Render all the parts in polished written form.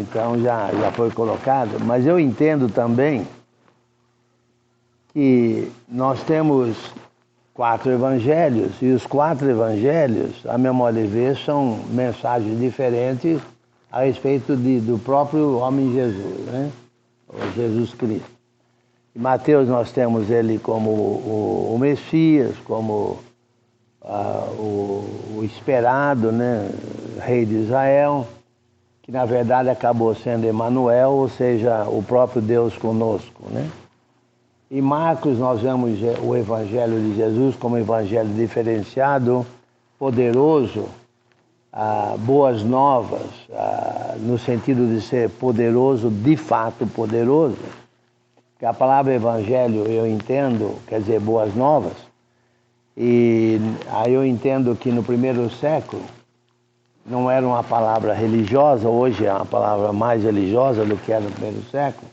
Então já foi colocado, mas eu entendo também que nós temos 4 evangelhos, e os 4 evangelhos, a meu modo de ver, são mensagens diferentes a respeito do próprio homem Jesus, né? O Jesus Cristo. Em Mateus nós temos ele como o Messias, como o esperado, né? Rei de Israel, que na verdade acabou sendo Emanuel, ou seja, o próprio Deus conosco, né? Em Marcos nós vemos o Evangelho de Jesus como evangelho diferenciado, poderoso, boas novas, no sentido de ser poderoso, de fato poderoso. Porque a palavra evangelho eu entendo, quer dizer, boas novas, e aí eu entendo que no primeiro século não era uma palavra religiosa, hoje é uma palavra mais religiosa do que era no primeiro século.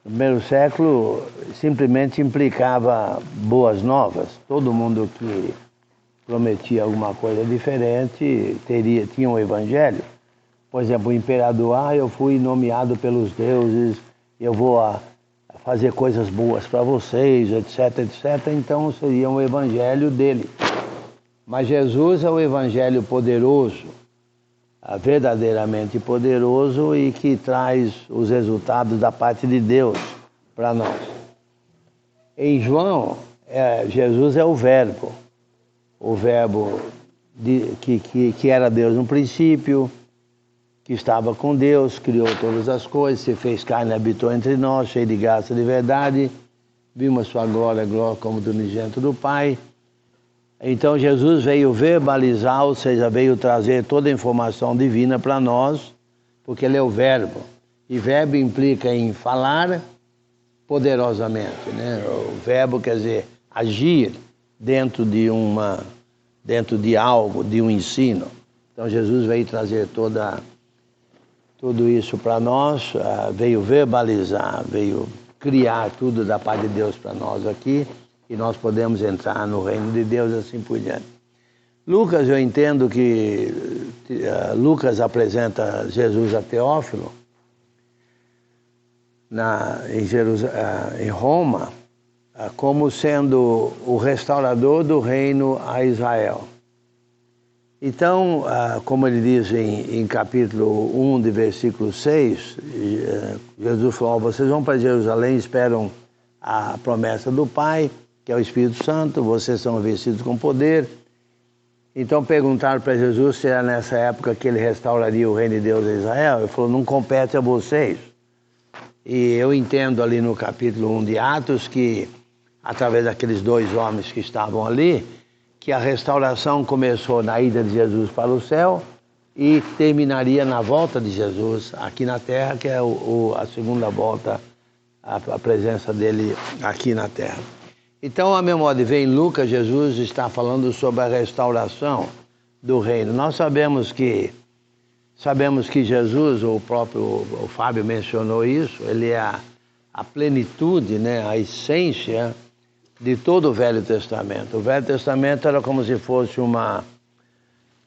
No primeiro século simplesmente implicava boas novas. Todo mundo que prometia alguma coisa diferente tinha um evangelho. Por exemplo, o imperador, eu fui nomeado pelos deuses, eu vou fazer coisas boas para vocês, etc, etc. Então seria um evangelho dele. Mas Jesus é o evangelho poderoso, verdadeiramente poderoso e que traz os resultados da parte de Deus para nós. Em João, Jesus é o Verbo que era Deus no princípio, que estava com Deus, criou todas as coisas, se fez carne e habitou entre nós, cheio de graça e de verdade, vimos sua glória, glória como do unigênito do Pai. Então Jesus veio verbalizar, ou seja, veio trazer toda a informação divina para nós, porque ele é o Verbo. E verbo implica em falar poderosamente, né? O verbo quer dizer agir dentro de algo, de um ensino. Então Jesus veio trazer tudo isso para nós, veio verbalizar, veio criar tudo da parte de Deus para nós aqui, e nós podemos entrar no reino de Deus assim por diante. Lucas, eu entendo que Lucas apresenta Jesus a Teófilo em Roma como sendo o restaurador do reino a Israel. Então, como ele diz em capítulo 1, de versículo 6, Jesus falou, vocês vão para Jerusalém e esperam a promessa do Pai, que é o Espírito Santo, vocês são vestidos com poder. Então perguntaram para Jesus se era nessa época que ele restauraria o reino de Deus a Israel. Ele falou, não compete a vocês. E eu entendo ali no capítulo 1 de Atos que, através daqueles 2 homens que estavam ali, que a restauração começou na ida de Jesus para o céu e terminaria na volta de Jesus aqui na terra, que é a segunda volta, a presença dele aqui na terra. Então, a meu modo de ver, em Lucas, Jesus está falando sobre a restauração do reino. Nós sabemos que Jesus, o Fábio mencionou isso, ele é a plenitude, né, a essência de todo o Velho Testamento. O Velho Testamento era como se fosse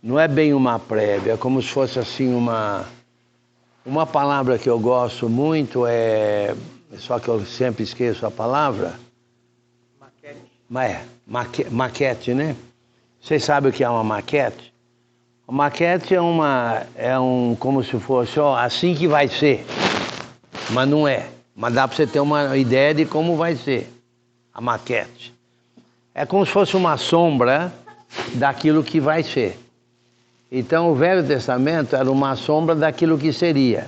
não é bem uma prévia, é como se fosse assim uma palavra que eu gosto muito, só que eu sempre esqueço a palavra. Maquete, né? Vocês sabem o que é uma maquete? Uma maquete como se fosse, assim que vai ser. Mas não é. Mas dá para você ter uma ideia de como vai ser a maquete. É como se fosse uma sombra daquilo que vai ser. Então o Velho Testamento era uma sombra daquilo que seria.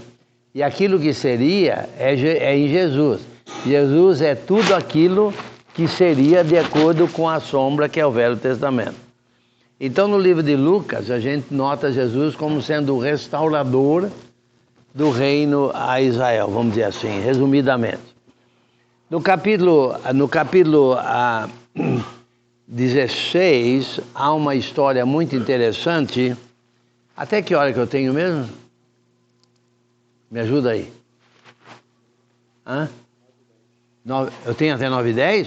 E aquilo que seria é em Jesus. Jesus é tudo aquilo que seria de acordo com a sombra que é o Velho Testamento. Então no livro de Lucas a gente nota Jesus como sendo o restaurador do reino a Israel, vamos dizer assim, resumidamente. No capítulo 16 há uma história muito interessante. Até que hora que eu tenho mesmo? Me ajuda aí. Eu tenho até 9h10?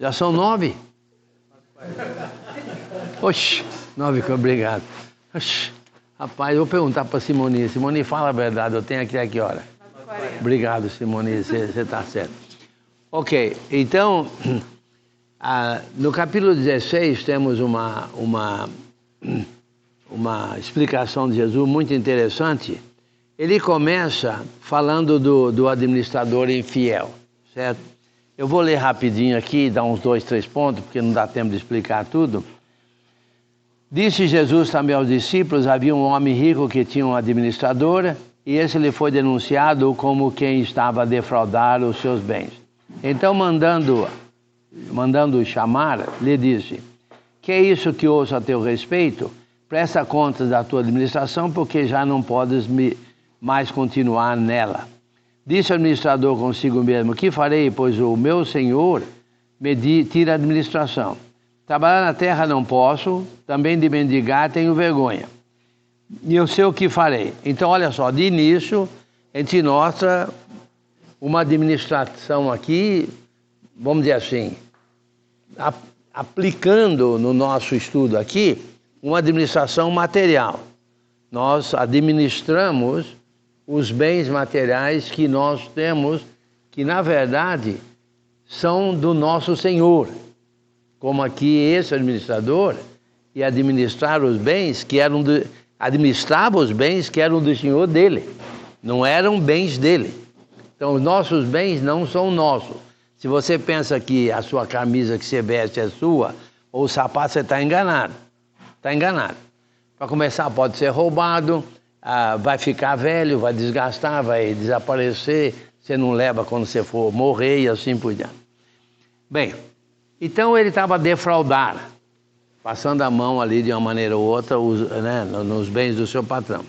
Já são 9? Oxe, 9, obrigado. Oxe, Rapaz, eu vou perguntar para Simone. Simone, fala a verdade, eu tenho aqui a que hora? Obrigado, Simone, você está certo. Ok, então, no capítulo 16 temos uma explicação de Jesus muito interessante. Ele começa falando do administrador infiel, certo? Eu vou ler rapidinho aqui, dar uns 2, 3 pontos, porque não dá tempo de explicar tudo. Disse Jesus também aos discípulos: havia um homem rico que tinha uma administradora, e esse lhe foi denunciado como quem estava a defraudar os seus bens. Então, mandando chamar, lhe disse: que é isso que ouço a teu respeito? Presta contas da tua administração, porque já não podes mais continuar nela. Disse o administrador consigo mesmo: que farei, pois o meu senhor me tira a administração. Trabalhar na terra não posso, também de mendigar tenho vergonha. E eu sei o que farei. Então, olha só, de início, a gente nota uma administração aqui, vamos dizer assim, aplicando no nosso estudo aqui, uma administração material. Nós administramos os bens materiais que nós temos, que na verdade são do nosso Senhor. Como aqui esse administrador ia administrar os bens que eram administrava os bens que eram do Senhor dele, não eram bens dele. Então os nossos bens não são nossos. Se você pensa que a sua camisa que você veste é sua, ou o sapato, você está enganado. Está enganado. Para começar, pode ser roubado, vai ficar velho, vai desgastar, vai desaparecer, você não leva quando você for morrer e assim por diante. Bem, então ele estava a defraudar, passando a mão ali de uma maneira ou outra, né, nos bens do seu patrão.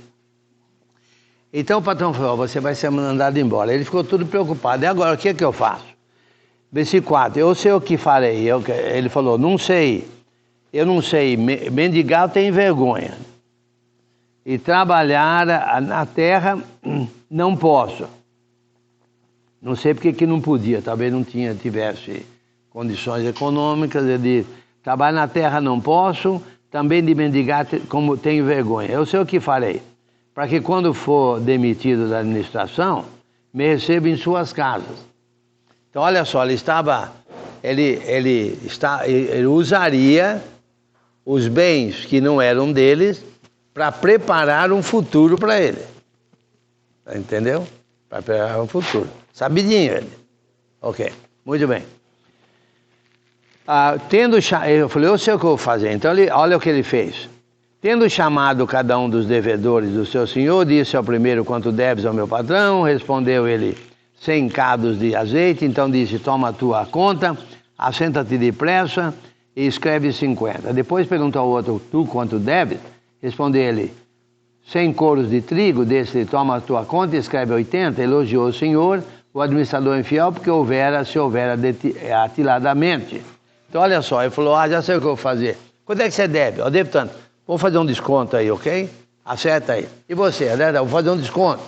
Então o patrão falou: você vai ser mandado embora. Ele ficou tudo preocupado. E agora, o que é que eu faço? Versículo 4, eu sei o que farei. Ele falou: não sei, eu não sei, mendigar eu tenho vergonha. E trabalhar na terra não posso. Não sei porque que não podia, talvez não tivesse condições econômicas. Ele disse: trabalhar na terra não posso, também de mendigar como tenho vergonha. Eu sei o que farei, para que quando for demitido da administração, me receba em suas casas. Então, olha só, ele usaria os bens que não eram deles para preparar um futuro para ele. Entendeu? Para preparar um futuro. Sabidinho ele. Ok, muito bem. Eu falei: eu sei o que eu vou fazer. Então, olha o que ele fez. Tendo chamado cada um dos devedores do seu senhor, disse ao primeiro: quanto deves ao meu patrão? Respondeu ele: 100 cados de azeite. Então disse: toma a tua conta, assenta-te depressa e escreve 50. Depois perguntou ao outro: tu quanto deves? Respondeu ele: 100 coros de trigo. Desse: toma a tua conta e escreve 80. Elogiou o senhor, o administrador infiel, porque se houvera atiladamente. Então olha só, ele falou: já sei o que eu vou fazer. Quanto é que você deve? Eu devo tanto. Vou fazer um desconto aí, ok? Acerta aí. E você? Vou fazer um desconto.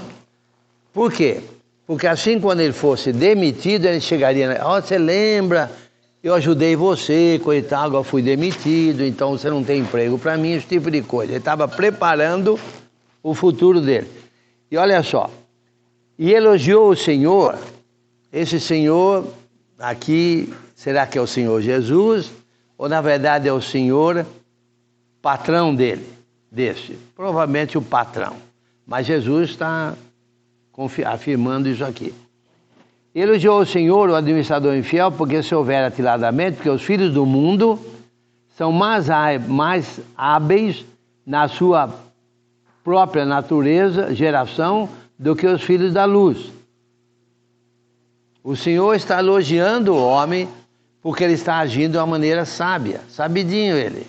Por quê? Porque assim, quando ele fosse demitido, ele chegaria: você lembra, eu ajudei você, coitado, agora fui demitido, então você não tem emprego para mim, esse tipo de coisa. Ele estava preparando o futuro dele. E olha só, e elogiou o Senhor. Esse Senhor aqui, será que é o Senhor Jesus? Ou na verdade é o Senhor patrão desse? Provavelmente o patrão. Mas Jesus está afirmando isso aqui. Elogiou o Senhor, o administrador infiel, porque se houver atiladamente, porque os filhos do mundo são mais hábeis na sua própria natureza, geração, do que os filhos da luz. O Senhor está elogiando o homem porque ele está agindo de uma maneira sábia, sabidinho ele.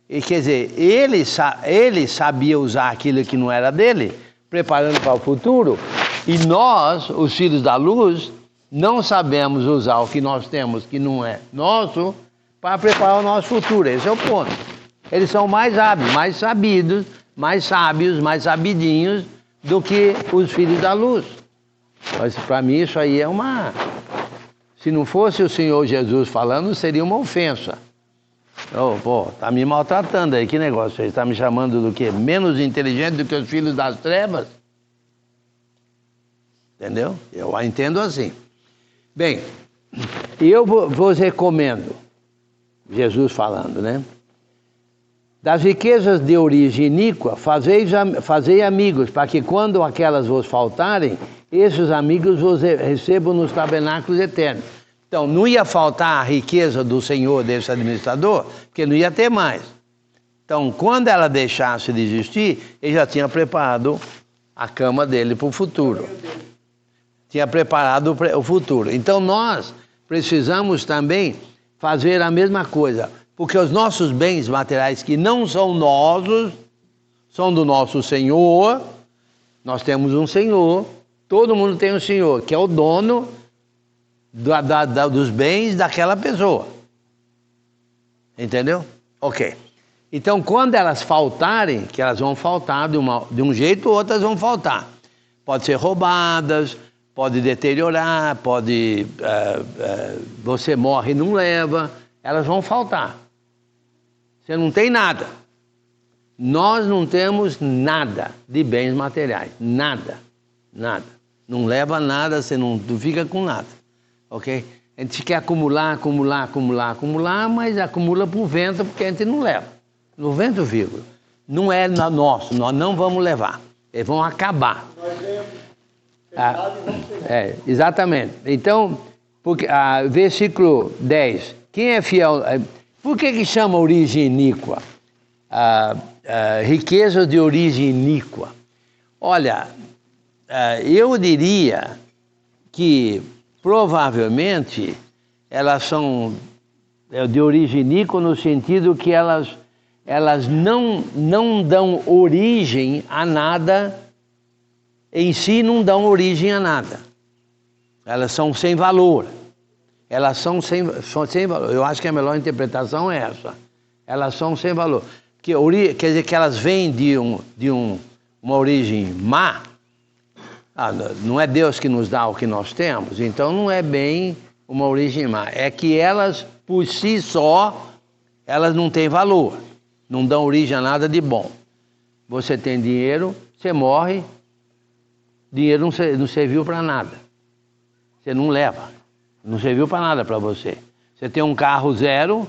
E quer dizer, ele sabia usar aquilo que não era dele, preparando para o futuro, e nós, os filhos da luz, não sabemos usar o que nós temos, que não é nosso, para preparar o nosso futuro. Esse é o ponto. Eles são mais hábeis, mais sabidos, mais sábios, mais sabidinhos do que os filhos da luz. Mas para mim isso aí é uma... Se não fosse o Senhor Jesus falando, seria uma ofensa. Oh, pô, tá me maltratando aí, que negócio? Você está me chamando do quê? Menos inteligente do que os filhos das trevas? Entendeu? Eu a entendo assim. Bem, eu vos recomendo, Jesus falando, né? Das riquezas de origem iníqua, fazei amigos, para que quando aquelas vos faltarem, esses amigos vos recebam nos tabernáculos eternos. Então, não ia faltar a riqueza do senhor desse administrador, porque não ia ter mais. Então, quando ela deixasse de existir, ele já tinha preparado a cama dele para o futuro. Tinha preparado o futuro. Então, nós precisamos também fazer a mesma coisa, porque os nossos bens materiais, que não são nossos, são do nosso Senhor. Nós temos um Senhor, todo mundo tem um Senhor, que é o dono dos bens daquela pessoa. Entendeu? Ok. Então, quando elas faltarem, que elas vão faltar de um jeito ou outras vão faltar. Pode ser roubadas, pode deteriorar, pode... você morre e não leva, elas vão faltar. Você não tem nada. Nós não temos nada de bens materiais. Nada. Nada. Não leva nada, você não fica com nada. Ok? A gente quer acumular, mas acumula por vento, porque a gente não leva. No vento, vírgula. Não é nosso, nós não vamos levar. Eles vão acabar. Nós lemos. Exatamente. Então, versículo 10. Quem é fiel... Por que chama origem iníqua? Riqueza de origem iníqua. Olha, eu diria que provavelmente elas são de origem iníqua no sentido que elas não dão origem a nada, em si não dão origem a nada. Elas são sem valor. Elas são sem valor. Eu acho que a melhor interpretação é essa. Elas são sem valor. Quer dizer que elas vêm de uma origem má. Não é Deus que nos dá o que nós temos, então não é bem uma origem má. É que elas, por si só, elas não têm valor. Não dão origem a nada de bom. Você tem dinheiro, você morre, dinheiro não serviu para nada. Você não leva. Não serviu para nada para você. Você tem um carro zero,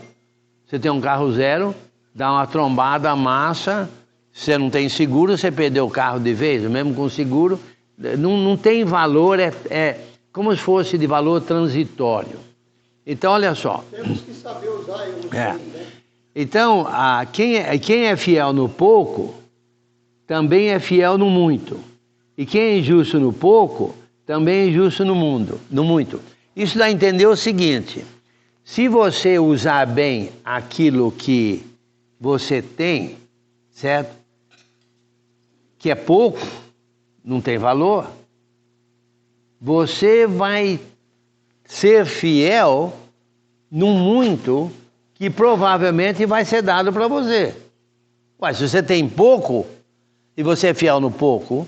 dá uma trombada, amassa, você não tem seguro, você perdeu o carro de vez, mesmo com seguro, não tem valor, é como se fosse de valor transitório. Então, olha só. Temos que saber usar ele. Né? Então, quem é fiel no pouco, também é fiel no muito. E quem é injusto no pouco, também é injusto no muito. Isso dá a entender o seguinte: se você usar bem aquilo que você tem, certo? Que é pouco, não tem valor, você vai ser fiel no muito que provavelmente vai ser dado para você. Mas se você tem pouco, e você é fiel no pouco,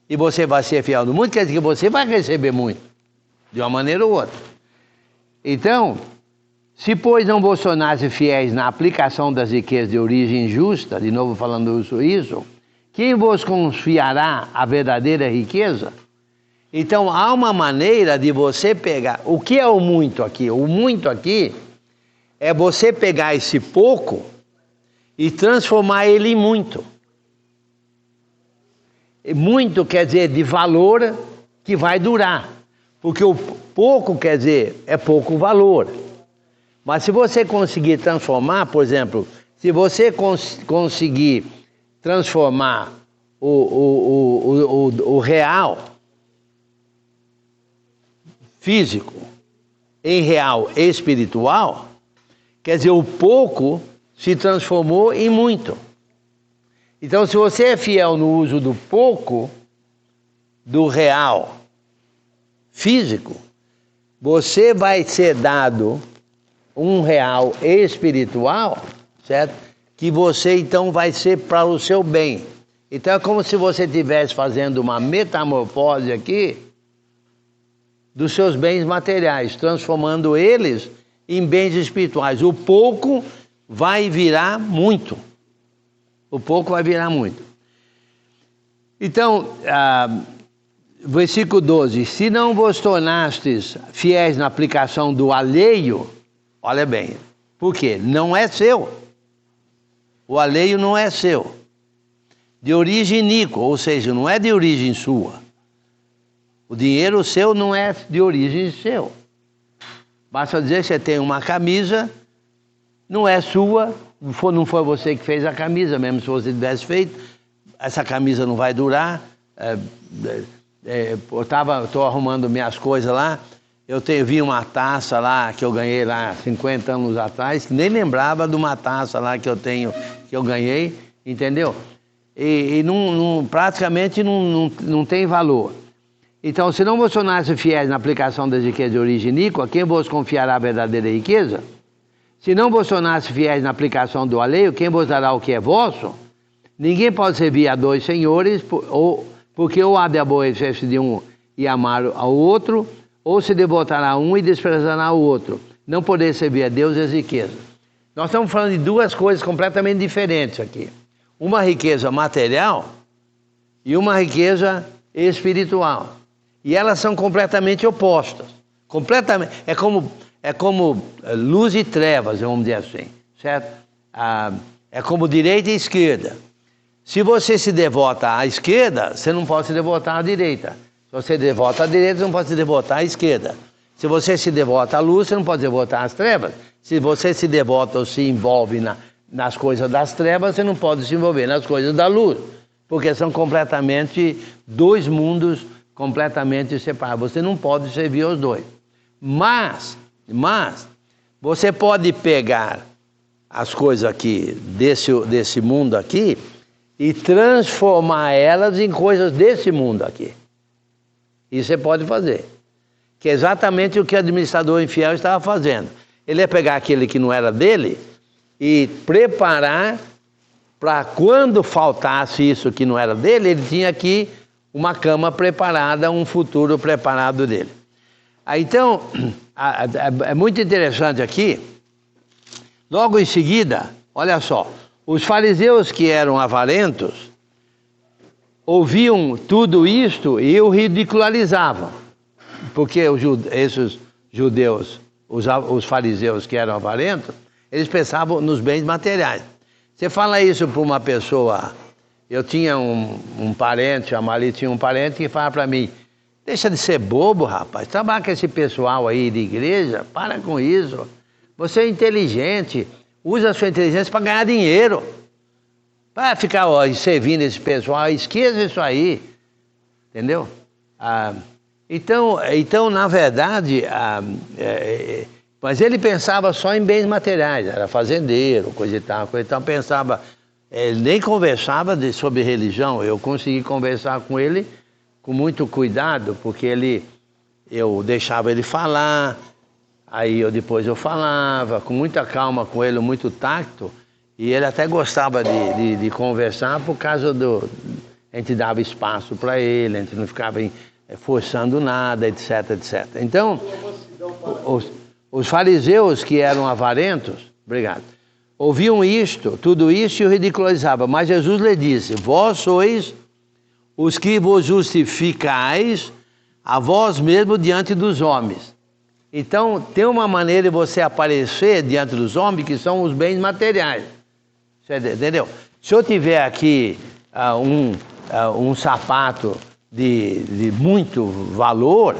e você vai ser fiel no muito, quer dizer que você vai receber muito, de uma maneira ou outra. Então, se pois não vos tornasse fiéis na aplicação das riquezas de origem justa, de novo falando isso, quem vos confiará a verdadeira riqueza? Então, há uma maneira de você pegar... O que é o muito aqui? O muito aqui é você pegar esse pouco e transformar ele em muito. Muito quer dizer de valor que vai durar. Porque o pouco quer dizer é pouco valor. Mas se você conseguir transformar, por exemplo, se você conseguir transformar o real físico em real espiritual, quer dizer, o pouco se transformou em muito. Então, se você é fiel no uso do pouco, do real físico, você vai ser dado um real espiritual, certo? Que você então vai ser para o seu bem. Então é como se você estivesse fazendo uma metamorfose aqui dos seus bens materiais, transformando eles em bens espirituais. O pouco vai virar muito. O pouco vai virar muito. Então, versículo 12. Se não vos tornastes fiéis na aplicação do alheio, olha bem, por quê? Não é seu. O alheio não é seu. De origem iníqua, ou seja, não é de origem sua. O dinheiro seu não é de origem seu. Basta dizer que você tem uma camisa, não é sua, não foi você que fez a camisa, mesmo se você tivesse feito, essa camisa não vai durar. Estou arrumando minhas coisas lá, vi uma taça lá que eu ganhei lá 50 anos atrás, que nem lembrava de uma taça lá que eu ganhei, entendeu? E praticamente não tem valor. Então, se não vos tornasse fiéis na aplicação das riquezas de origem iníqua, quem vos confiará a verdadeira riqueza? Se não vos tornasse fiéis na aplicação do alheio, quem vos dará o que é vosso? Ninguém pode servir a dois senhores, porque ou há de aborrecer-se de um e amar ao outro, ou se devotará a um e desprezará o outro. Não poder servir a Deus e as riquezas. Nós estamos falando de duas coisas completamente diferentes aqui. Uma riqueza material e uma riqueza espiritual. E elas são completamente opostas. Completamente. É como luz e trevas, vamos dizer assim. Certo? É como direita e esquerda. Se você se devota à esquerda, você não pode se devotar à direita. Se você devota à direita, você não pode se devotar à esquerda. Se você se devota à luz, você não pode se devotar às trevas. Se você se devota ou se envolve nas coisas das trevas, você não pode se envolver nas coisas da luz. Porque são completamente dois mundos completamente separados. Você não pode servir os dois. Mas você pode pegar as coisas aqui, desse mundo aqui, e transformar elas em coisas desse mundo aqui. Isso você pode fazer. Que é exatamente o que o administrador infiel estava fazendo. Ele ia pegar aquele que não era dele e preparar para quando faltasse isso que não era dele, ele tinha aqui uma cama preparada, um futuro preparado dele. Então, é muito interessante aqui, logo em seguida, olha só, os fariseus que eram avarentos, ouviam tudo isto e o ridicularizavam, porque esses judeus, os fariseus que eram avarentos, eles pensavam nos bens materiais. Você fala isso para uma pessoa. Eu tinha um parente, a Mali tinha um parente que fala para mim: deixa de ser bobo, rapaz, trabalha com esse pessoal aí de igreja, para com isso. Você é inteligente, usa a sua inteligência para ganhar dinheiro. Para ficar servindo esse pessoal, esqueça isso aí. Entendeu? Então, na verdade, mas ele pensava só em bens materiais, era fazendeiro, coisa e tal, pensava. Ele nem conversava sobre religião. Eu consegui conversar com ele com muito cuidado, porque eu deixava ele falar, aí depois eu falava, com muita calma com ele, muito tacto, e ele até gostava de conversar por causa a gente dava espaço para ele, a gente não ficava forçando nada, etc, etc. Então, os fariseus que eram avarentos, obrigado, ouviam tudo isto e o ridicularizavam. Mas Jesus lhe disse: vós sois os que vos justificais a vós mesmo diante dos homens. Então, tem uma maneira de você aparecer diante dos homens, que são os bens materiais. Você entendeu? Se eu tiver aqui um sapato de muito valor,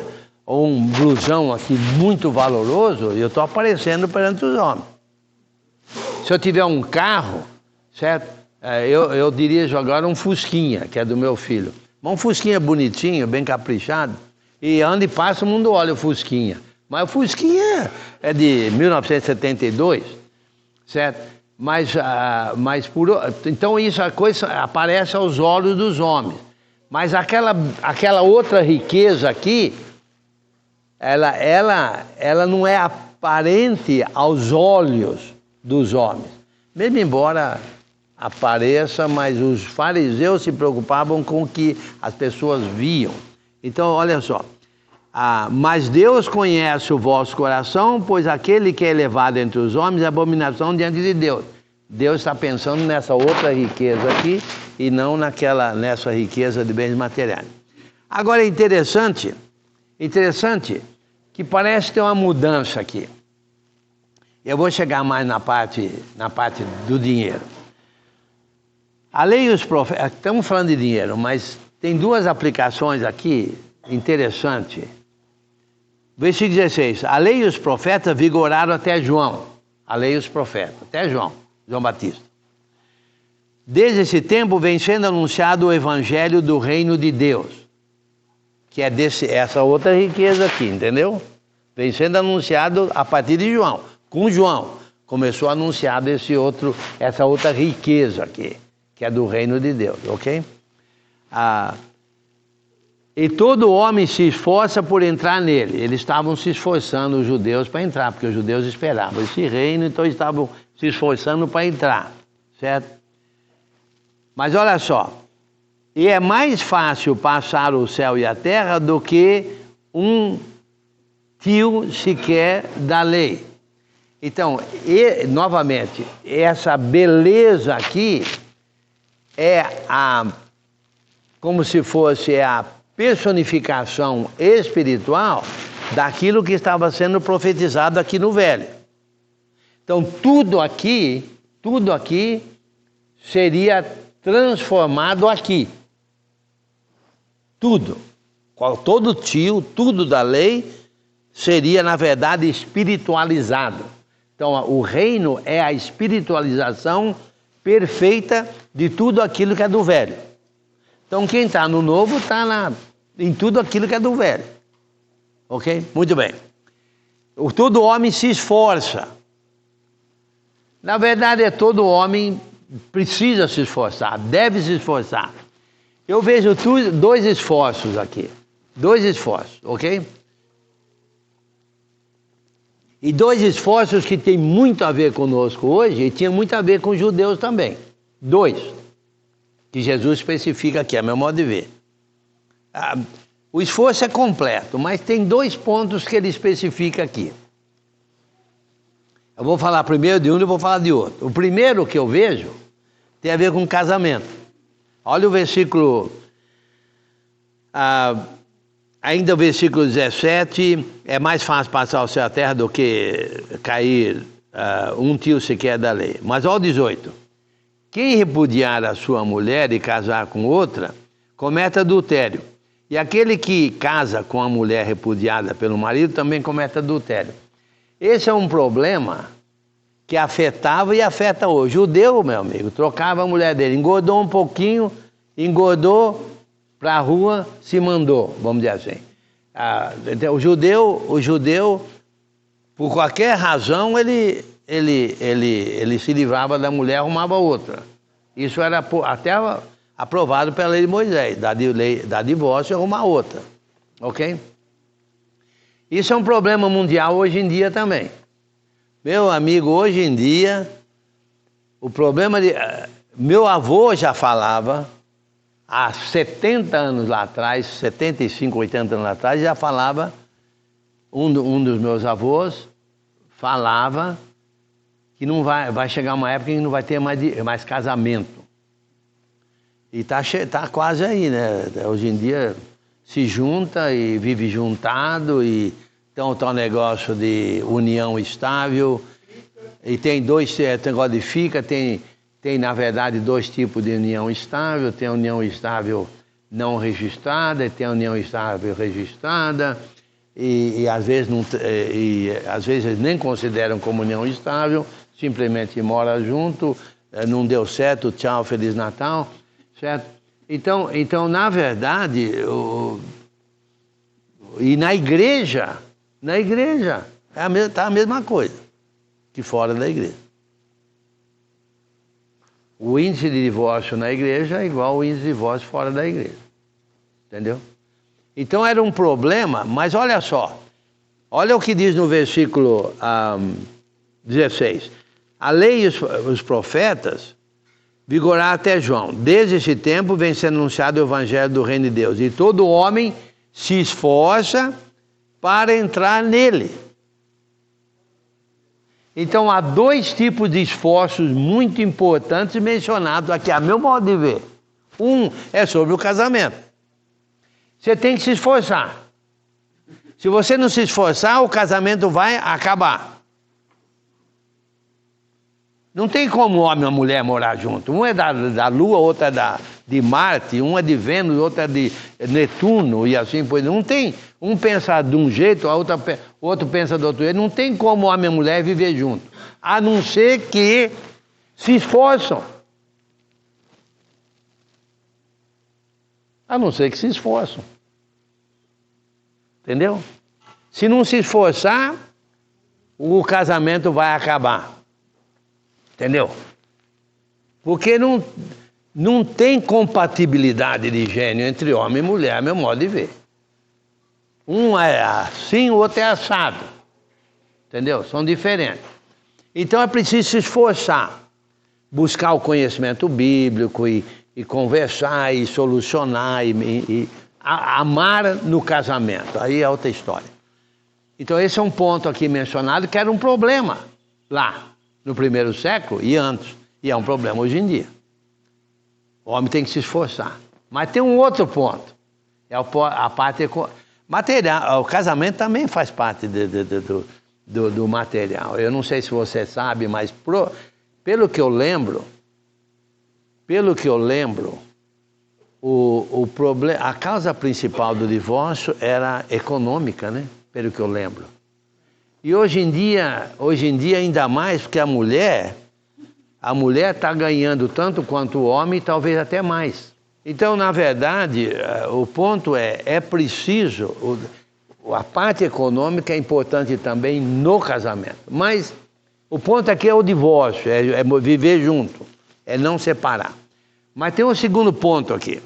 ou um blusão aqui muito valoroso, eu estou aparecendo perante os homens. Se eu tiver um carro, certo? Eu dirijo agora um Fusquinha, que é do meu filho. Um Fusquinha bonitinho, bem caprichado, e anda e passa, o mundo olha o Fusquinha. Mas o Fusquinha é de 1972, certo? Então a coisa aparece aos olhos dos homens. Mas aquela outra riqueza aqui, ela não é aparente aos olhos dos homens. Mesmo embora apareça, mas os fariseus se preocupavam com o que as pessoas viam. Então, olha só, Mas Deus conhece o vosso coração, pois aquele que é elevado entre os homens é abominação diante de Deus. Deus está pensando nessa outra riqueza aqui e não nessa riqueza de bens materiais. Agora é interessante que parece ter uma mudança aqui. Eu vou chegar mais na parte do dinheiro. A lei e os profetas, estamos falando de dinheiro, mas tem duas aplicações aqui interessantes. Versículo 16, a lei e os profetas vigoraram até João. A lei e os profetas, até João Batista. Desde esse tempo vem sendo anunciado o evangelho do reino de Deus, que é essa outra riqueza aqui, entendeu? Vem sendo anunciado a partir de João. Com João começou a anunciar essa outra riqueza aqui, que é do reino de Deus, ok? E todo homem se esforça por entrar nele. Eles estavam se esforçando, os judeus, para entrar, porque os judeus esperavam esse reino, então eles estavam se esforçando para entrar, certo? Mas olha só, e é mais fácil passar o céu e a terra do que um fio sequer da lei. Então, novamente, essa beleza aqui é como se fosse a personificação espiritual daquilo que estava sendo profetizado aqui no Velho. Então, tudo aqui seria transformado aqui. Tudo. Tudo da lei seria, na verdade, espiritualizado. Então, o reino é a espiritualização perfeita de tudo aquilo que é do velho. Então, quem está no novo está em tudo aquilo que é do velho. Ok? Muito bem. Todo homem se esforça. Na verdade, todo homem precisa se esforçar, deve se esforçar. Eu vejo dois esforços aqui. Dois esforços, ok? E dois esforços que têm muito a ver conosco hoje e tinha muito a ver com os judeus também. Dois, que Jesus especifica aqui, a meu modo de ver. O esforço é completo, mas tem dois pontos que ele especifica aqui. Eu vou falar primeiro de um e vou falar de outro. O primeiro que eu vejo tem a ver com casamento. Olha o versículo, ainda o versículo 17, é mais fácil passar o céu e a terra do que cair um tio sequer da lei. Mas olha o 18. Quem repudiar a sua mulher e casar com outra, comete adultério. E aquele que casa com a mulher repudiada pelo marido também comete adultério. Esse é um problema que afetava e afeta hoje. O judeu, meu amigo, trocava a mulher dele, engordou um pouquinho, engordou para a rua, se mandou, vamos dizer assim. O judeu, por qualquer razão, ele se livrava da mulher, arrumava outra. Isso era até aprovado pela lei de Moisés, dar divórcio e arrumar outra. Ok? Isso é um problema mundial hoje em dia também. Meu amigo, hoje em dia, o problema meu avô já falava, há 70 anos lá atrás, 75, 80 anos lá atrás, já falava, um dos meus avós falava que não vai chegar uma época que não vai ter mais casamento. E tá quase aí, né? Hoje em dia se junta e vive juntado e então tá um negócio de união estável e tem dois negócio de tem na verdade dois tipos de união estável, tem a união estável não registrada e tem a união estável registrada e às vezes às vezes eles nem consideram como união estável, simplesmente mora junto, não deu certo, tchau, Feliz Natal, certo? Então na verdade e na igreja tá a mesma coisa que fora da igreja. O índice de divórcio na igreja é igual ao índice de divórcio fora da igreja. Entendeu? Então era um problema, mas olha só. Olha o que diz no versículo 16. A lei e os profetas vigoraram até João. Desde esse tempo vem sendo anunciado o evangelho do reino de Deus. E todo homem se esforça para entrar nele. Então há dois tipos de esforços muito importantes mencionados aqui, a meu modo de ver. Um é sobre o casamento. Você tem que se esforçar. Se você não se esforçar, o casamento vai acabar. Não tem como homem e mulher morar junto. Um é da Lua, outro é de Marte, um é de Vênus, outro é de Netuno e assim por diante. Não tem. Um pensa de um jeito, outro pensa do outro jeito. Não tem como homem e mulher viver junto. A não ser que se esforçam. A não ser que se esforçam. Entendeu? Se não se esforçar, o casamento vai acabar. Entendeu? Porque não tem compatibilidade de gênio entre homem e mulher, a meu modo de ver. Um é assim, o outro é assado. Entendeu? São diferentes. Então é preciso se esforçar. Buscar o conhecimento bíblico e conversar e solucionar e amar no casamento. Aí é outra história. Então esse é um ponto aqui mencionado que era um problema lá no primeiro século e antes. E é um problema hoje em dia. O homem tem que se esforçar. Mas tem um outro ponto. É a parte material. O casamento também faz parte do material. Eu não sei se você sabe, mas pelo que eu lembro, o problema, a causa principal do divórcio era econômica, né? Pelo que eu lembro. E hoje em dia ainda mais, porque a mulher está ganhando tanto quanto o homem, talvez até mais. Então, na verdade, o ponto é preciso, a parte econômica é importante também no casamento. Mas o ponto aqui é o divórcio, é viver junto, é não separar. Mas tem um segundo ponto aqui.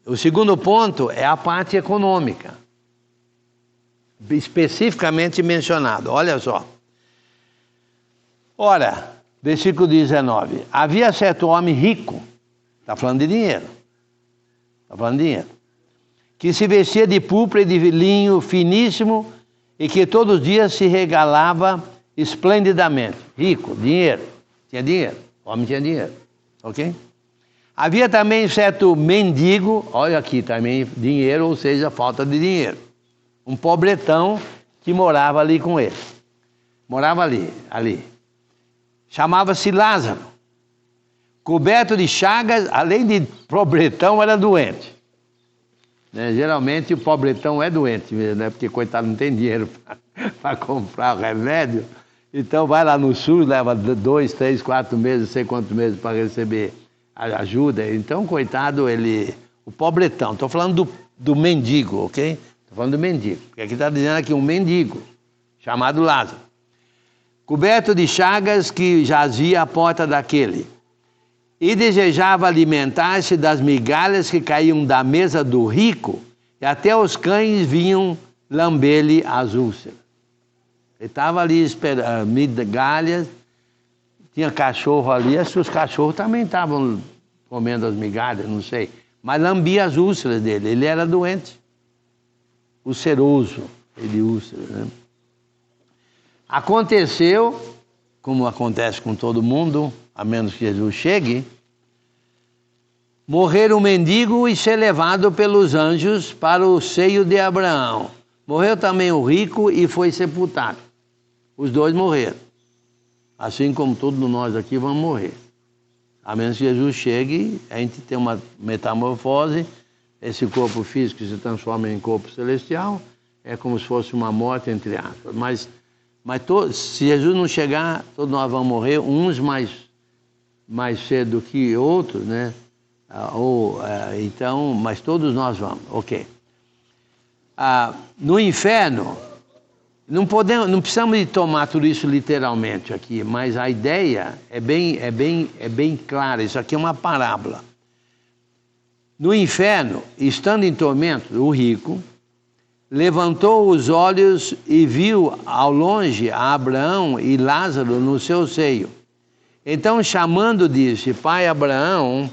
O segundo ponto é a parte econômica. Especificamente mencionado. Olha só. Ora, versículo 19. Havia certo homem rico. Está falando de dinheiro. Está falando de dinheiro. Que se vestia de púrpura e de linho finíssimo e que todos os dias se regalava esplendidamente. Rico, dinheiro. Tinha dinheiro. O homem tinha dinheiro. Ok? Havia também certo mendigo. Olha aqui também, dinheiro, ou seja, falta de dinheiro. Um pobretão que morava ali com ele. Morava ali. Chamava-se Lázaro. Coberto de chagas, além de pobretão, era doente. Né? Geralmente o pobretão é doente, né? Porque coitado não tem dinheiro para comprar o remédio. Então vai lá no SUS, leva 2, 3, 4 meses, não sei quantos meses para receber ajuda. Então, coitado, o pobretão. Estou falando do mendigo, ok? Estou falando do mendigo. Porque aqui está dizendo aqui um mendigo, chamado Lázaro. Coberto de chagas que jazia à porta daquele. E desejava alimentar-se das migalhas que caíam da mesa do rico, e até os cães vinham lamber-lhe as úlceras. Ele estava ali esperando migalhas, tinha cachorro ali, acho que os cachorros também estavam comendo as migalhas, não sei. Mas lambia as úlceras dele, ele era doente. Ulceroso, de úlceras, né? Aconteceu, como acontece com todo mundo, a menos que Jesus chegue, morrer um mendigo e ser levado pelos anjos para o seio de Abraão. Morreu também o rico e foi sepultado. Os dois morreram. Assim como todos nós aqui vamos morrer. A menos que Jesus chegue, a gente tem uma metamorfose, esse corpo físico se transforma em corpo celestial, é como se fosse uma morte, entre aspas. Mas se Jesus não chegar, todos nós vamos morrer, uns mais cedo que outros, né? Então, mas todos nós vamos, ok. No inferno, não precisamos de tomar tudo isso literalmente aqui, mas a ideia é bem clara, isso aqui é uma parábola. No inferno, estando em tormento, o rico levantou os olhos e viu ao longe a Abraão e Lázaro no seu seio. Então, chamando, disse: Pai Abraão,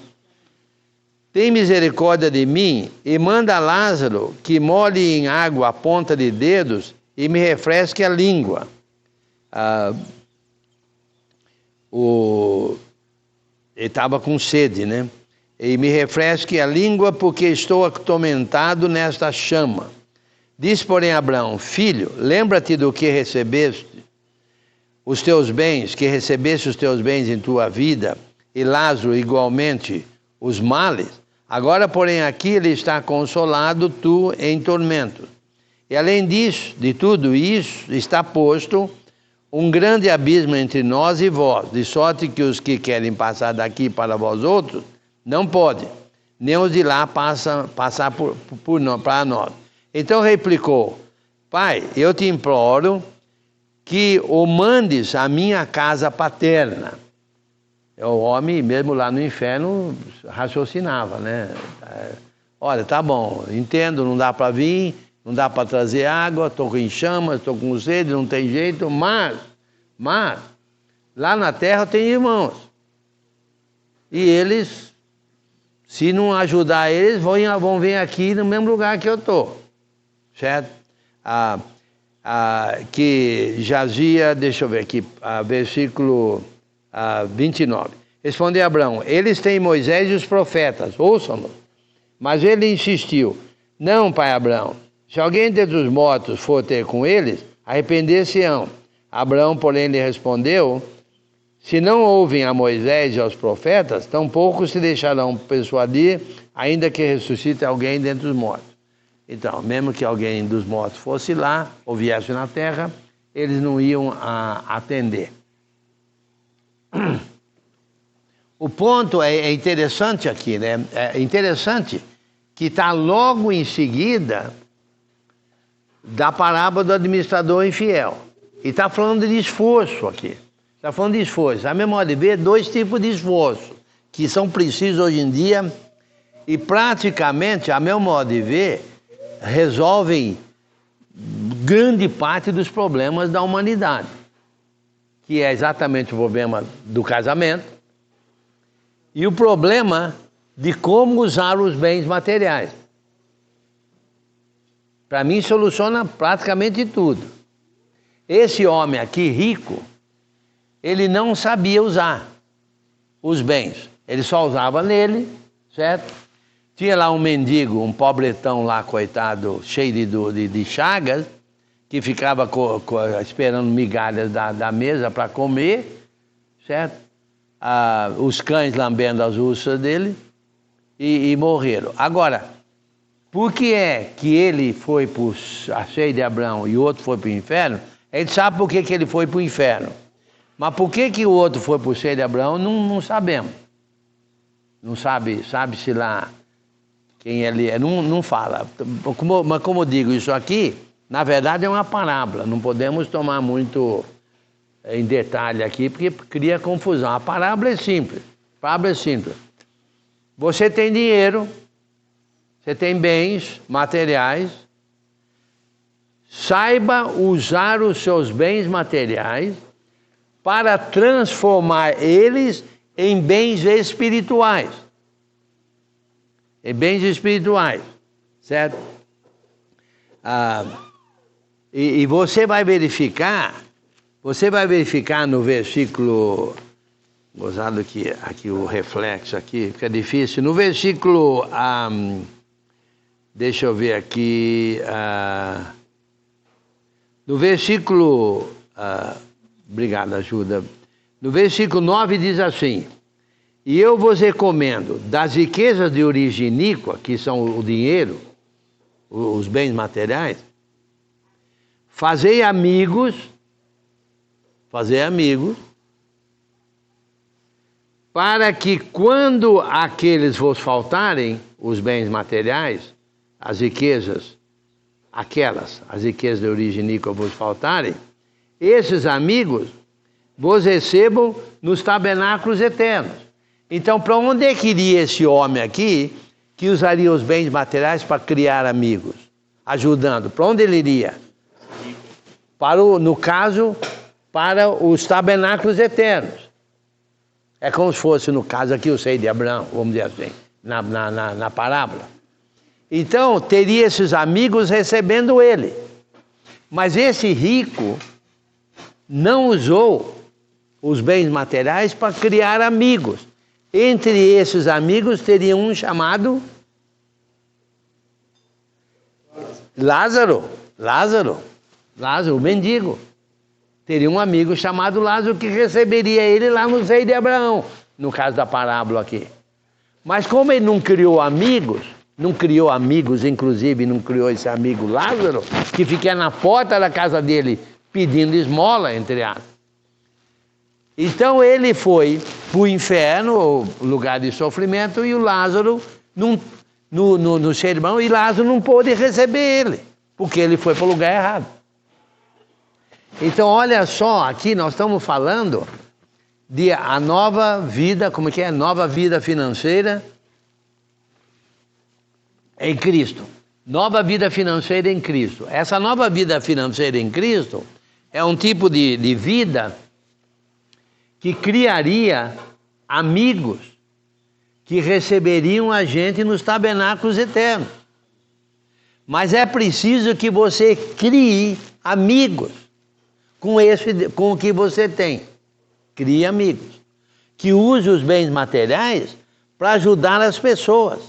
tem misericórdia de mim e manda Lázaro que molhe em água a ponta de dedos e me refresque a língua. Ele estava com sede, né? E me refresque a língua, porque estou atormentado nesta chama. Diz, porém, Abraão: filho, lembra-te do que recebeste os teus bens, que recebeste os teus bens em tua vida, e Lázaro igualmente os males. Agora, porém, aqui ele está consolado, tu em tormento. E além disso, de tudo isso, está posto um grande abismo entre nós e vós, de sorte que os que querem passar daqui para vós outros não podem, nem os de lá passar para nós. Então replicou: pai, eu te imploro que o mandes à minha casa paterna. O homem, mesmo lá no inferno, raciocinava, né? Olha, tá bom, entendo, não dá para vir, não dá para trazer água, estou em chamas, estou com sede, não tem jeito, mas, lá na terra tem irmãos. E eles, se não ajudar eles, vão vir aqui no mesmo lugar que eu estou. Certo? Que jazia, deixa eu ver aqui, versículo 29. Respondeu Abraão: eles têm Moisés e os profetas, ouçam-nos. Mas ele insistiu: não, pai Abraão, se alguém dentre os mortos for ter com eles, arrepender-se-ão. Abraão, porém, lhe respondeu: se não ouvem a Moisés e aos profetas, tampouco se deixarão persuadir, ainda que ressuscite alguém dentre os mortos. Então, mesmo que alguém dos mortos fosse lá, ou viesse na terra, eles não iam atender. O ponto é interessante aqui, né? É interessante que está logo em seguida da parábola do administrador infiel. E está falando de esforço aqui. Está falando de esforço. A memória de ver dois tipos de esforço que são precisos hoje em dia e praticamente, a meu modo de ver, resolvem grande parte dos problemas da humanidade, que é exatamente o problema do casamento e o problema de como usar os bens materiais. Para mim, soluciona praticamente tudo. Esse homem aqui, rico, ele não sabia usar os bens. Ele só usava nele, certo? Tinha lá um mendigo, um pobretão lá, coitado, cheio de chagas, que ficava esperando migalhas da mesa para comer, certo? Os cães lambendo as ursas dele e morreram. Agora, por que é que ele foi para a seio de Abraão e o outro foi para o inferno? A gente sabe por que ele foi para o inferno. Mas por que o outro foi para o seio de Abraão, não sabemos. Não sabe-se lá quem ele é, não fala. Mas como eu digo, isso aqui, na verdade, é uma parábola. Não podemos tomar muito em detalhe aqui, porque cria confusão. A parábola é simples. Você tem dinheiro, você tem bens materiais, saiba usar os seus bens materiais para transformar eles em bens espirituais. Certo? E você vai verificar no versículo, gozado que aqui o reflexo aqui fica difícil, no versículo, deixa eu ver aqui, no versículo, obrigado, ajuda, no versículo 9 diz assim: e eu vos recomendo, das riquezas de origem iníqua, que são o dinheiro, os bens materiais, fazei amigos, para que quando aqueles vos faltarem, os bens materiais, as riquezas de origem iníqua vos faltarem, esses amigos vos recebam nos tabernáculos eternos. Então, para onde é que iria esse homem aqui, que usaria os bens materiais para criar amigos? Ajudando. Para onde ele iria? No caso, para os tabernáculos eternos. É como se fosse, no caso aqui, o seio de Abraão, vamos dizer assim. na parábola. Então, teria esses amigos recebendo ele. Mas esse rico não usou os bens materiais para criar amigos. Entre esses amigos teria um chamado Lázaro, o mendigo. Teria um amigo chamado Lázaro que receberia ele lá no seio de Abraão, no caso da parábola aqui. Mas como ele não criou amigos, inclusive não criou esse amigo Lázaro, que fica na porta da casa dele pedindo esmola, entre aspas. Então ele foi para o inferno, lugar de sofrimento, e o Lázaro no sermão, e Lázaro não pôde receber ele, porque ele foi para o lugar errado. Então olha só, aqui nós estamos falando de a nova vida, como que é? Nova vida financeira em Cristo. Nova vida financeira em Cristo. Essa nova vida financeira em Cristo é um tipo de vida que criaria amigos que receberiam a gente nos tabernáculos eternos. Mas é preciso que você crie amigos com o que você tem. Crie amigos. Que use os bens materiais para ajudar as pessoas.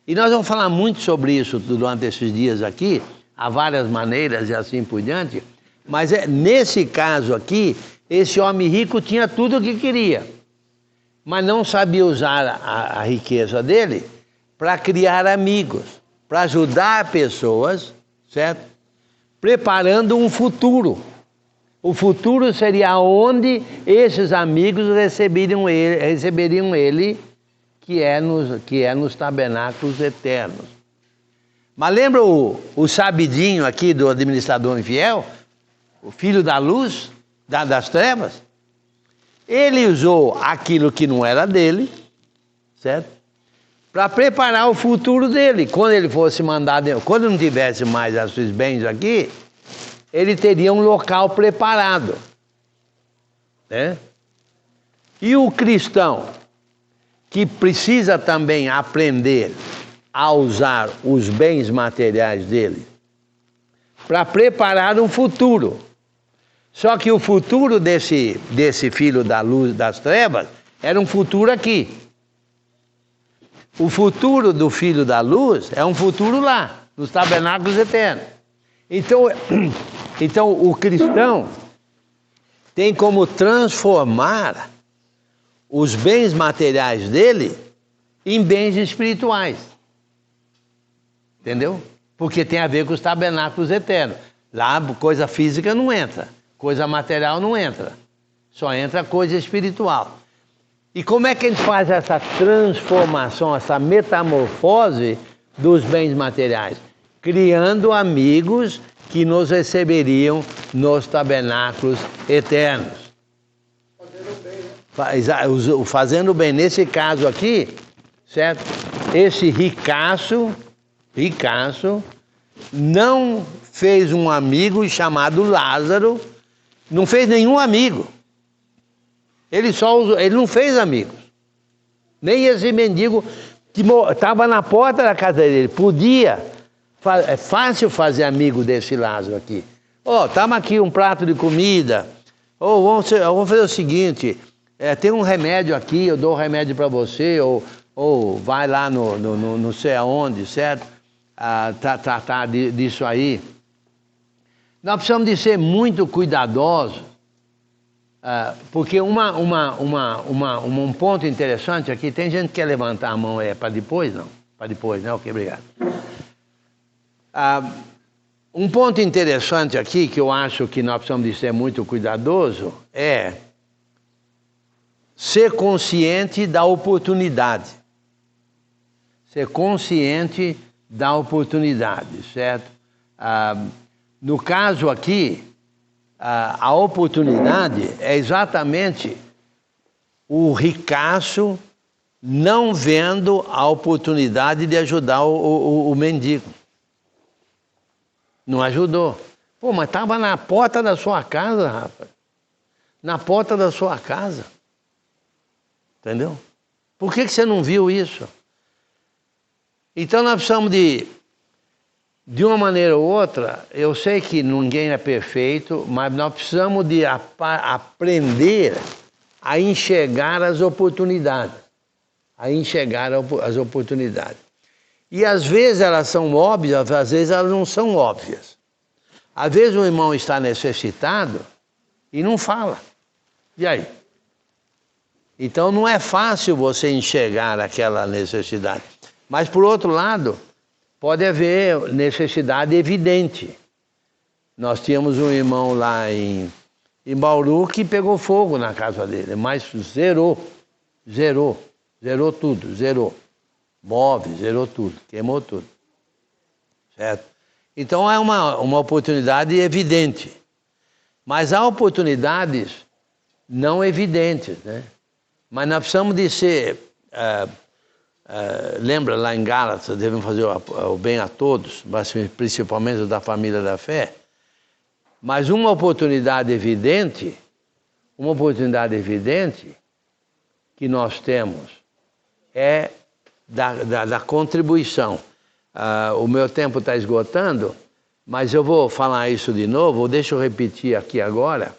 E nós vamos falar muito sobre isso durante esses dias aqui, há várias maneiras e assim por diante, mas nesse caso aqui, esse homem rico tinha tudo o que queria, mas não sabia usar a riqueza dele para criar amigos, para ajudar pessoas, certo? Preparando um futuro. O futuro seria onde esses amigos receberiam ele que é nos tabernáculos eternos. Mas lembra o sabidinho aqui do administrador infiel? O filho da luz, das trevas? Ele usou aquilo que não era dele, certo? Para preparar o futuro dele. Quando ele fosse mandado, quando não tivesse mais esses bens aqui, ele teria um local preparado, né? E o cristão, que precisa também aprender a usar os bens materiais dele para preparar um futuro. Só que o futuro desse filho da luz das trevas era um futuro aqui. O futuro do filho da luz é um futuro lá, nos tabernáculos eternos. Então o cristão tem como transformar os bens materiais dele em bens espirituais. Entendeu? Porque tem a ver com os tabernáculos eternos. Lá coisa física não entra, coisa material não entra. Só entra coisa espiritual. E como é que a gente faz essa transformação, essa metamorfose dos bens materiais? Criando amigos que nos receberiam nos tabernáculos eternos. Fazendo bem, nesse caso aqui, certo? Esse ricaço não fez um amigo chamado Lázaro, não fez nenhum amigo. Ele não fez amigos. Nem esse mendigo que estava na porta da casa dele. É fácil fazer amigo desse Lázaro aqui. Toma aqui um prato de comida. Vamos fazer o seguinte, tem um remédio aqui, eu dou o remédio para você, ou vai lá no não sei aonde, certo? Tratar disso aí. Nós precisamos de ser muito cuidadosos, porque um ponto interessante aqui, tem gente que quer levantar a mão, para depois? Não. Para depois, né? Ok, obrigado. Um ponto interessante aqui, que eu acho que nós precisamos de ser muito cuidadosos, é ser consciente da oportunidade. Ser consciente da oportunidade, certo? No caso aqui, a oportunidade é exatamente o ricaço não vendo a oportunidade de ajudar o mendigo. Não ajudou. Mas estava na porta da sua casa, rapaz. Na porta da sua casa. Entendeu? Por que você não viu isso? Então nós precisamos de uma maneira ou outra, eu sei que ninguém é perfeito, mas nós precisamos de aprender a enxergar as oportunidades. A enxergar as oportunidades. E às vezes elas são óbvias, às vezes elas não são óbvias. Às vezes o irmão está necessitado e não fala. E aí? Então não é fácil você enxergar aquela necessidade. Mas por outro lado, pode haver necessidade evidente. Nós tínhamos um irmão lá em Bauru que pegou fogo na casa dele, mas zerou tudo, móveis, zerou tudo, queimou tudo. Certo? Então é uma oportunidade evidente. Mas há oportunidades não evidentes, né? Mas nós precisamos de ser... lembra lá em Gálatas, devemos fazer o bem a todos, mas principalmente da família da fé. Mas uma oportunidade evidente que nós temos é da contribuição. O meu tempo está esgotando, mas eu vou falar isso de novo, deixa eu repetir aqui agora.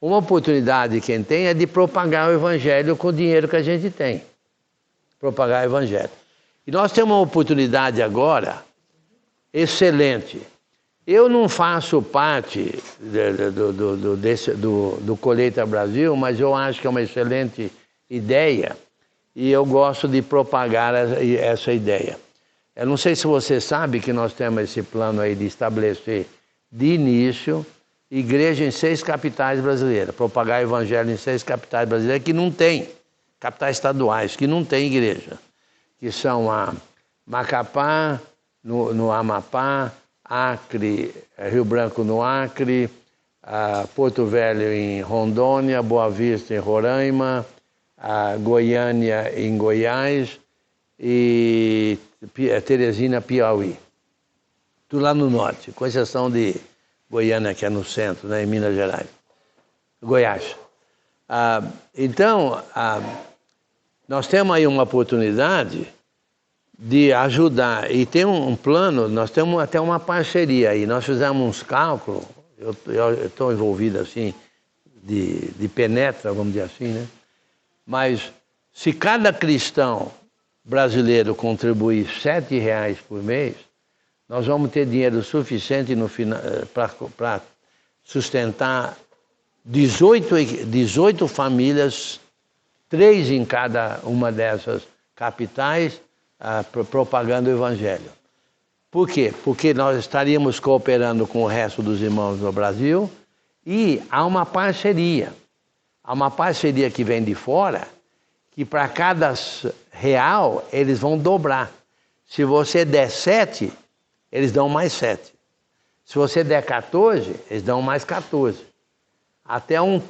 Uma oportunidade quem tem é de propagar o Evangelho com o dinheiro que a gente tem. Propagar o Evangelho. E nós temos uma oportunidade agora excelente. Eu não faço parte do Colheita Brasil, mas eu acho que é uma excelente ideia e eu gosto de propagar essa ideia. Eu não sei se você sabe que nós temos esse plano aí de estabelecer de início igreja em 6 capitais brasileiras, propagar o Evangelho em 6 capitais brasileiras que não tem, capitais estaduais, que não tem igreja, que são a Macapá, no Amapá, Acre, Rio Branco no Acre, Porto Velho em Rondônia, Boa Vista em Roraima, Goiânia em Goiás e Teresina, Piauí. Tudo lá no norte, com exceção de Goiânia, que é no centro, né, em Minas Gerais. Goiás. Então, nós temos aí uma oportunidade de ajudar, e tem um plano, nós temos até uma parceria aí, nós fizemos uns cálculos, eu estou envolvido assim, de penetra, vamos dizer assim, né? Mas se cada cristão brasileiro contribuir R$7 por mês, nós vamos ter dinheiro suficiente para sustentar 18 famílias, 3 em cada uma dessas capitais, propagando o Evangelho. Por quê? Porque nós estaríamos cooperando com o resto dos irmãos no Brasil e há uma parceria. Há uma parceria que vem de fora, que para cada real eles vão dobrar. Se você der 7, eles dão mais 7. Se você der 14, eles dão mais 14. Até um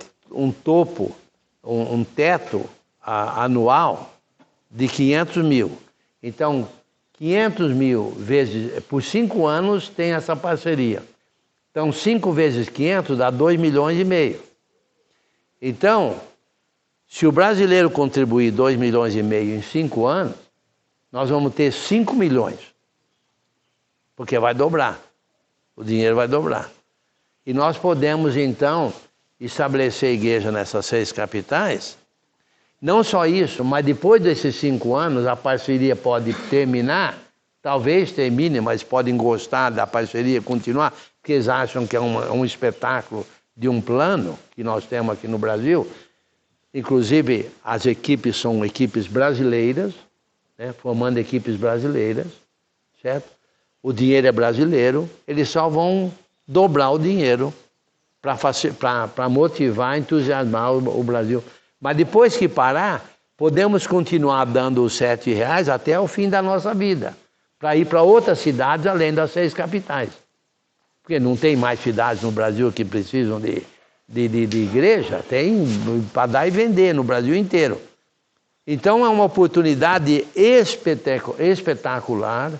topo, um teto anual de 500 mil. Então, 500 mil vezes, por 5 anos tem essa parceria. Então, 5 vezes 500 dá 2,5 milhões. Então, se o brasileiro contribuir 2,5 milhões em 5 anos, nós vamos ter 5 milhões. Porque vai dobrar. O dinheiro vai dobrar. E nós podemos, então, estabelecer igreja nessas 6 capitais. Não só isso, mas depois desses 5 anos, a parceria pode terminar. Talvez termine, mas podem gostar da parceria continuar, porque eles acham que é um espetáculo de um plano que nós temos aqui no Brasil. Inclusive, as equipes são equipes brasileiras, né, formando equipes brasileiras, certo? O dinheiro é brasileiro, eles só vão dobrar o dinheiro para motivar, entusiasmar o Brasil. Mas depois que parar, podemos continuar dando os R$7 até o fim da nossa vida, para ir para outras cidades além das 6 capitais. Porque não tem mais cidades no Brasil que precisam de igreja, tem para dar e vender no Brasil inteiro. Então é uma oportunidade espetacular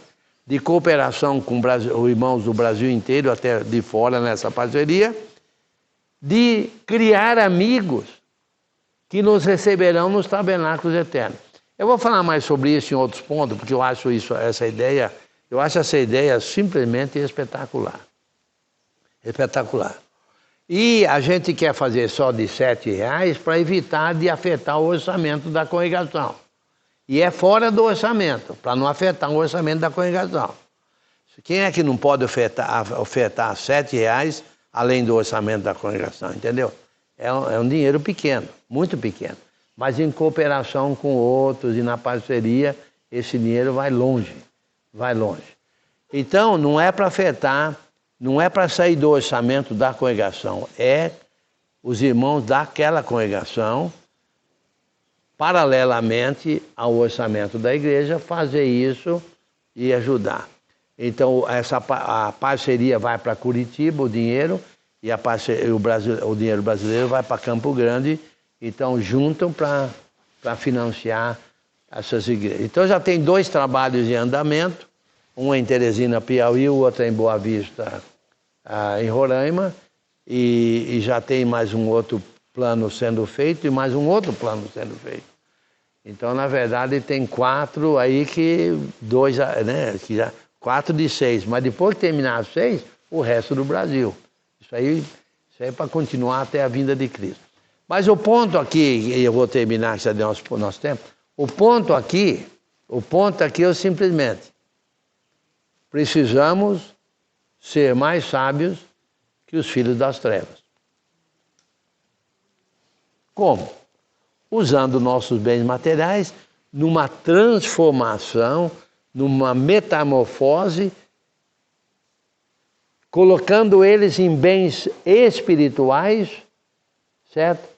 de cooperação com os irmãos do Brasil inteiro, até de fora nessa parceria, de criar amigos que nos receberão nos tabernáculos eternos. Eu vou falar mais sobre isso em outros pontos, porque eu acho essa ideia simplesmente espetacular. Espetacular. E a gente quer fazer só de R$7 para evitar de afetar o orçamento da congregação. E é fora do orçamento, para não afetar o orçamento da congregação. Quem é que não pode ofertar R$7 além do orçamento da congregação, entendeu? É um dinheiro pequeno, muito pequeno. Mas em cooperação com outros e na parceria, esse dinheiro vai longe, vai longe. Então, não é para afetar, não é para sair do orçamento da congregação, é os irmãos daquela congregação, paralelamente ao orçamento da igreja, fazer isso e ajudar. Então, a parceria vai para Curitiba, o dinheiro, e o dinheiro brasileiro vai para Campo Grande, então juntam para financiar essas igrejas. Então já tem 2 trabalhos em andamento, um em Teresina, Piauí, o outro em Boa Vista, em Roraima, e já tem mais um outro plano sendo feito e mais um outro plano sendo feito. Então, na verdade, tem 4 aí que 2, né, que já 4 de 6, mas depois que terminar 6, o resto do Brasil. Isso aí é para continuar até a vinda de Cristo. Mas o ponto aqui, e eu vou terminar, que já deu nosso tempo, o ponto aqui é simplesmente, precisamos ser mais sábios que os filhos das trevas. Como? Usando nossos bens materiais numa transformação, numa metamorfose, colocando eles em bens espirituais, certo?